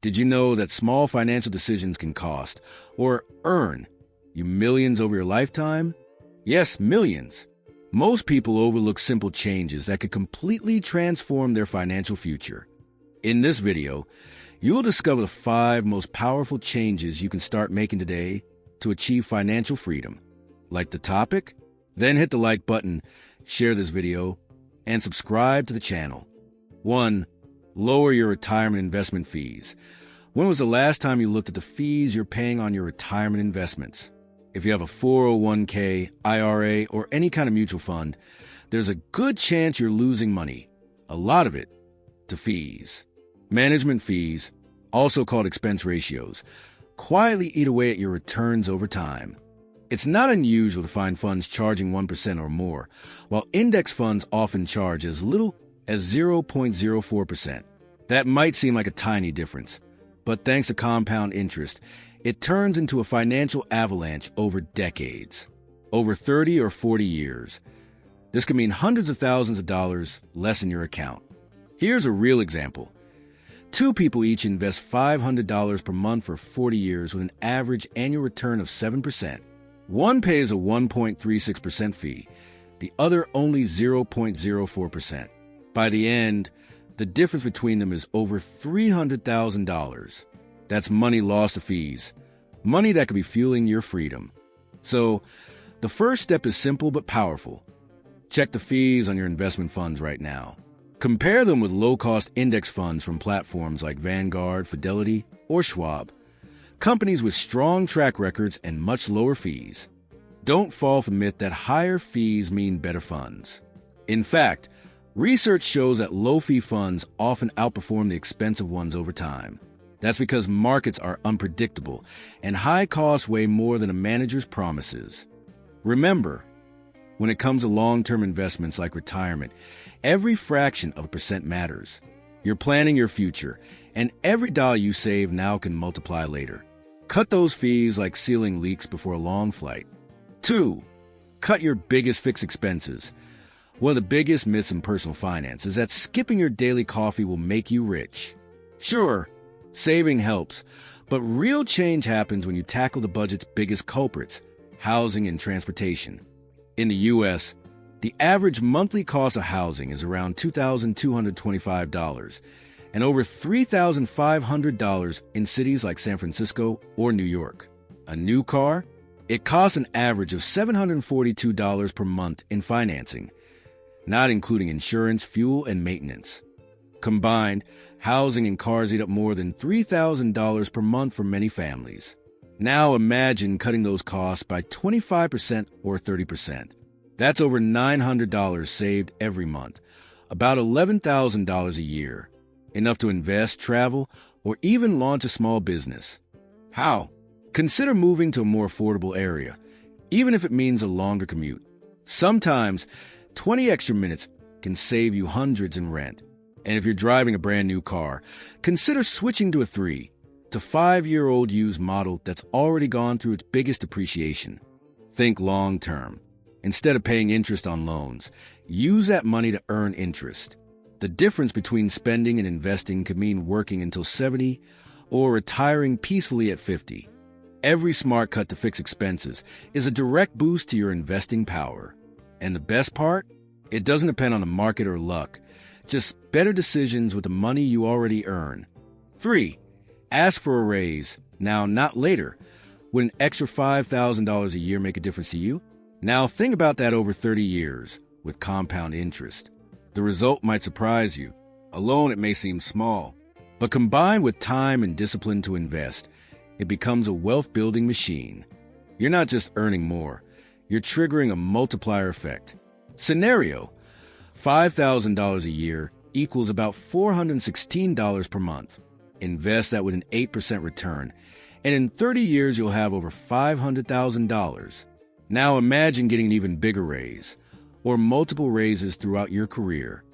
Did you know that small financial decisions can cost or earn you millions over your lifetime? Yes, millions. Most people overlook simple changes that could completely transform their financial future. In this video, you will discover the 5 most powerful changes you can start making today to achieve financial freedom. Like the topic? Then hit the like button, share this video, and subscribe to the channel. 1. Lower your retirement investment fees. When was the last time you looked at the fees you're paying on your retirement investments? If you have a 401k, IRA, or any kind of mutual fund, there's a good chance you're losing money, a lot of it, to fees. Management fees, also called expense ratios, quietly eat away at your returns over time. It's not unusual to find funds charging 1% or more, while index funds often charge as little as 0.04%. That might seem like a tiny difference, but thanks to compound interest, it turns into a financial avalanche over decades, over 30 or 40 years. This could mean hundreds of thousands of dollars less in your account. Here's a real example. 2 people each invest $500 per month for 40 years with an average annual return of 7%. One pays a 1.36% fee, the other only 0.04%. By the end, the difference between them is over $300,000. That's money lost to fees, money that could be fueling your freedom. So, the first step is simple but powerful. Check the fees on your investment funds right now. Compare them with low-cost index funds from platforms like Vanguard, Fidelity, or Schwab, companies with strong track records and much lower fees. Don't fall for the myth that higher fees mean better funds. In fact, research shows that low-fee funds often outperform the expensive ones over time. That's because markets are unpredictable, and high costs weigh more than a manager's promises. Remember, when it comes to long-term investments like retirement, every fraction of a percent matters. You're planning your future, and every dollar you save now can multiply later. Cut those fees like sealing leaks before a long flight. 2. Cut your biggest fixed expenses. One of the biggest myths in personal finance is that skipping your daily coffee will make you rich. Sure, saving helps, but real change happens when you tackle the budget's biggest culprits, housing and transportation. In the U.S., the average monthly cost of housing is around $2,225 and over $3,500 in cities like San Francisco or New York. A new car? It costs an average of $742 per month in financing, not including insurance, fuel, and maintenance. Combined, housing and cars eat up more than $3,000 per month for many families. Now imagine cutting those costs by 25% or 30%. That's over $900 saved every month, about $11,000 a year, enough to invest, travel, or even launch a small business. How? Consider moving to a more affordable area, even if it means a longer commute. Sometimes, 20 extra minutes can save you hundreds in rent. And if you're driving a brand new car, consider switching to a 3 to 5-year-old used model that's already gone through its biggest depreciation. Think long term. Instead of paying interest on loans, use that money to earn interest. The difference between spending and investing could mean working until 70 or retiring peacefully at 50. Every smart cut to fix expenses is a direct boost to your investing power. And the best part? It doesn't depend on the market or luck. Just better decisions with the money you already earn. 3. Ask for a raise, now not later. Would an extra $5,000 a year make a difference to you? Now think about that over 30 years, with compound interest. The result might surprise you. Alone it may seem small, but combined with time and discipline to invest, it becomes a wealth-building machine. You're not just earning more, you're triggering a multiplier effect. Scenario: $5,000 a year equals about $416 per month. Invest that with an 8% return, and in 30 years you'll have over $500,000. Now imagine getting an even bigger raise, or multiple raises throughout your career.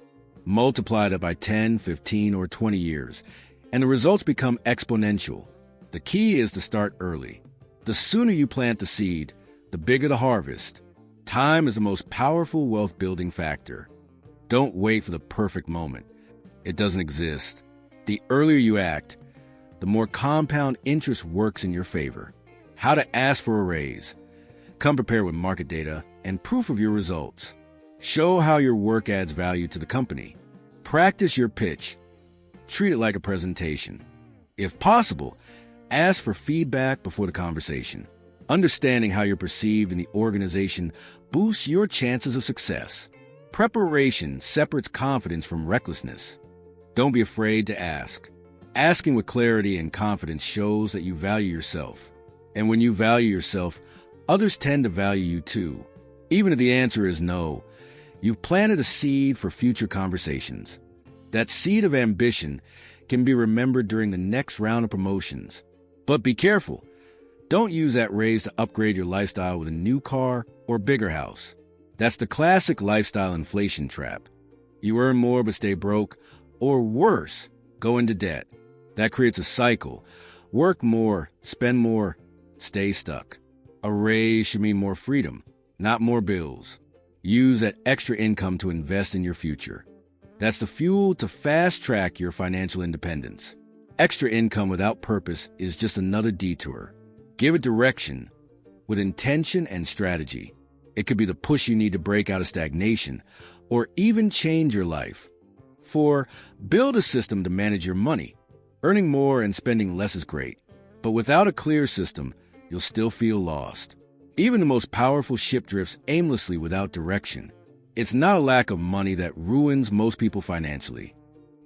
Multiply that by 10, 15, or 20 years, and the results become exponential. The key is to start early. The sooner you plant the seed, the bigger the harvest. Time is the most powerful wealth-building factor. Don't wait for the perfect moment. It doesn't exist. The earlier you act, the more compound interest works in your favor. How to ask for a raise. Come prepared with market data and proof of your results. Show how your work adds value to the company. Practice your pitch. Treat it like a presentation. If possible, ask for feedback before the conversation. Understanding how you're perceived in the organization boosts your chances of success. Preparation separates confidence from recklessness. Don't be afraid to ask. Asking with clarity and confidence shows that you value yourself. And when you value yourself, others tend to value you too. Even if the answer is no, you've planted a seed for future conversations. That seed of ambition can be remembered during the next round of promotions. But be careful. Don't use that raise to upgrade your lifestyle with a new car or bigger house. That's the classic lifestyle inflation trap. You earn more but stay broke, or worse, go into debt. That creates a cycle. Work more, spend more, stay stuck. A raise should mean more freedom, not more bills. Use that extra income to invest in your future. That's the fuel to fast-track your financial independence. Extra income without purpose is just another detour. Give it direction with intention and strategy. It could be the push you need to break out of stagnation or even change your life. 4. Build a system to manage your money. Earning more and spending less is great, but without a clear system, you'll still feel lost. Even the most powerful ship drifts aimlessly without direction. It's not a lack of money that ruins most people financially.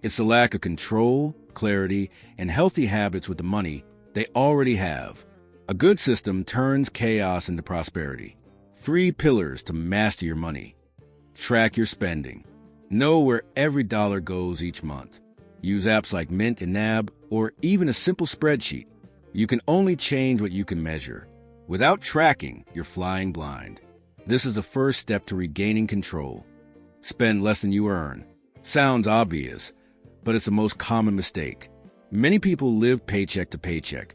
It's the lack of control, clarity, and healthy habits with the money they already have. A good system turns chaos into prosperity. 3 pillars to master your money. Track your spending. Know where every dollar goes each month. Use apps like Mint and NAB, or even a simple spreadsheet. You can only change what you can measure. Without tracking, you're flying blind. This is the first step to regaining control. Spend less than you earn. Sounds obvious, but it's the most common mistake. Many people live paycheck to paycheck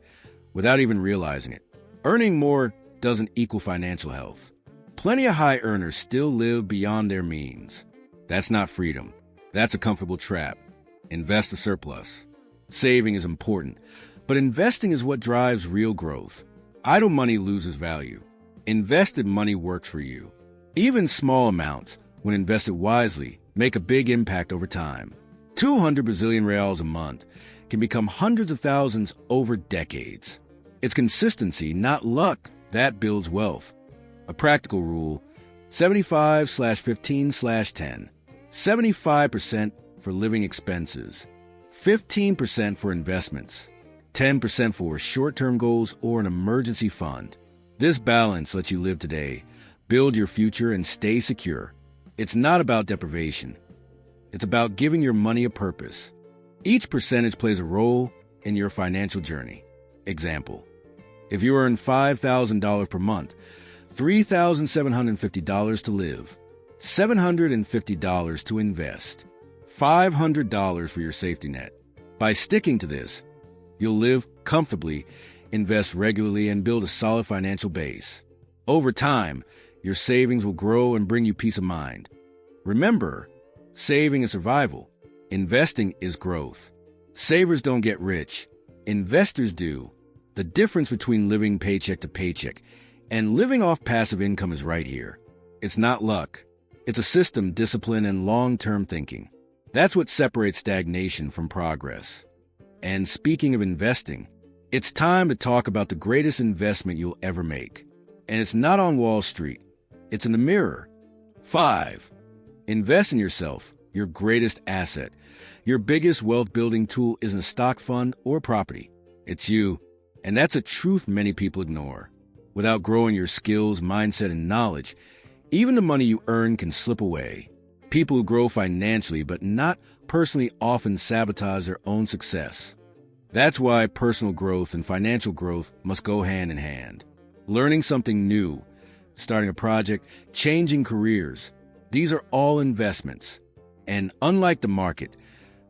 without even realizing it. Earning more doesn't equal financial health. Plenty of high earners still live beyond their means. That's not freedom. That's a comfortable trap. Invest the surplus. Saving is important, but investing is what drives real growth. Idle money loses value. Invested money works for you. Even small amounts, when invested wisely, make a big impact over time. 200 Brazilian reals a month can become hundreds of thousands over decades. It's consistency, not luck, that builds wealth. A practical rule: 75/15/10. 75% for living expenses, 15% for investments, 10% for short-term goals or an emergency fund. This balance lets you live today, build your future, and stay secure. It's not about deprivation. It's about giving your money a purpose. Each percentage plays a role in your financial journey. Example: if you earn $5,000 per month, $3,750 to live, $750 to invest, $500 for your safety net. By sticking to this, you'll live comfortably, invest regularly, and build a solid financial base. Over time, your savings will grow and bring you peace of mind. Remember, saving is survival. Investing is growth. Savers don't get rich. Investors do. The difference between living paycheck to paycheck and living off passive income is right here. It's not luck. It's a system, discipline, and long-term thinking. That's what separates stagnation from progress. And speaking of investing, it's time to talk about the greatest investment you'll ever make. And it's not on Wall Street. It's in the mirror. 5. Invest in yourself, your greatest asset. Your biggest wealth-building tool isn't a stock fund or property. It's you. And that's a truth many people ignore. Without growing your skills, mindset, and knowledge, even the money you earn can slip away. People who grow financially but not personally often sabotage their own success. That's why personal growth and financial growth must go hand in hand. Learning something new, starting a project, changing careers, these are all investments. And unlike the market,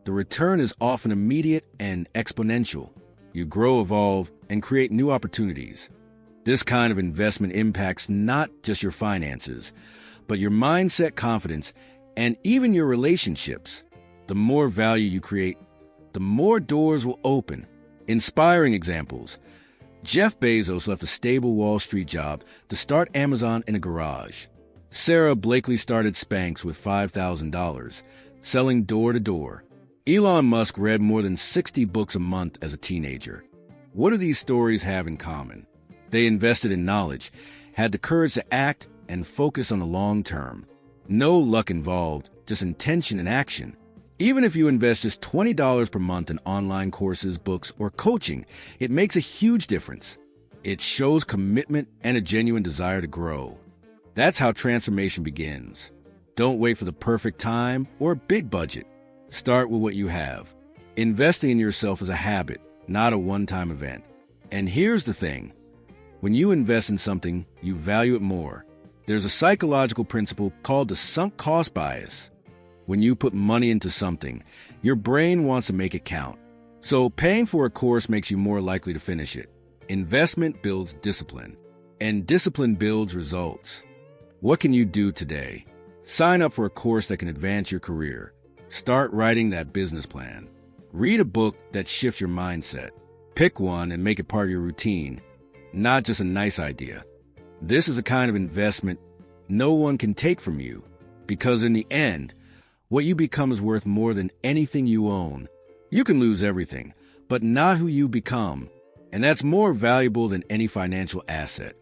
the return is often immediate and exponential. You grow, evolve, and create new opportunities. This kind of investment impacts not just your finances, but your mindset, confidence, and even your relationships. The more value you create, the more doors will open. Inspiring examples. Jeff Bezos left a stable Wall Street job to start Amazon in a garage. Sarah Blakely started Spanx with $5,000, selling door to door. Elon Musk read more than 60 books a month as a teenager. What do these stories have in common? They invested in knowledge, had the courage to act, and focus on the long term. No luck involved, just intention and action. Even if you invest just $20 per month in online courses, books, or coaching, it makes a huge difference. It shows commitment and a genuine desire to grow. That's how transformation begins. Don't wait for the perfect time or big budget. Start with what you have. Investing in yourself is a habit, not a one-time event. And here's the thing. When you invest in something, you value it more. There's a psychological principle called the sunk cost bias. When you put money into something, your brain wants to make it count. So paying for a course makes you more likely to finish it. Investment builds discipline, and discipline builds results. What can you do today? Sign up for a course that can advance your career. Start writing that business plan. Read a book that shifts your mindset. Pick one and make it part of your routine, not just a nice idea. This is a kind of investment no one can take from you, because in the end, what you become is worth more than anything you own. You can lose everything, but not who you become, and that's more valuable than any financial asset.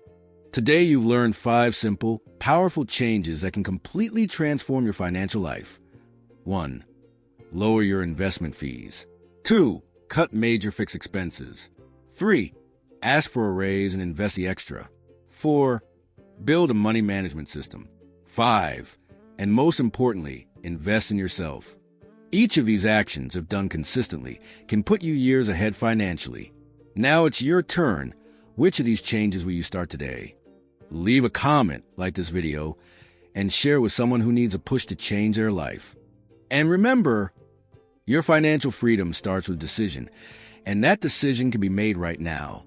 Today, you've learned 5 simple, powerful changes that can completely transform your financial life. 1. Lower your investment fees. 2. Cut major fixed expenses. 3. Ask for a raise and invest the extra. 4. Build a money management system. 5. And most importantly, invest in yourself. Each of these actions, if done consistently, can put you years ahead financially. Now it's your turn. Which of these changes will you start today? Leave a comment, like this video, and share with someone who needs a push to change their life. And remember, your financial freedom starts with decision, and that decision can be made right now.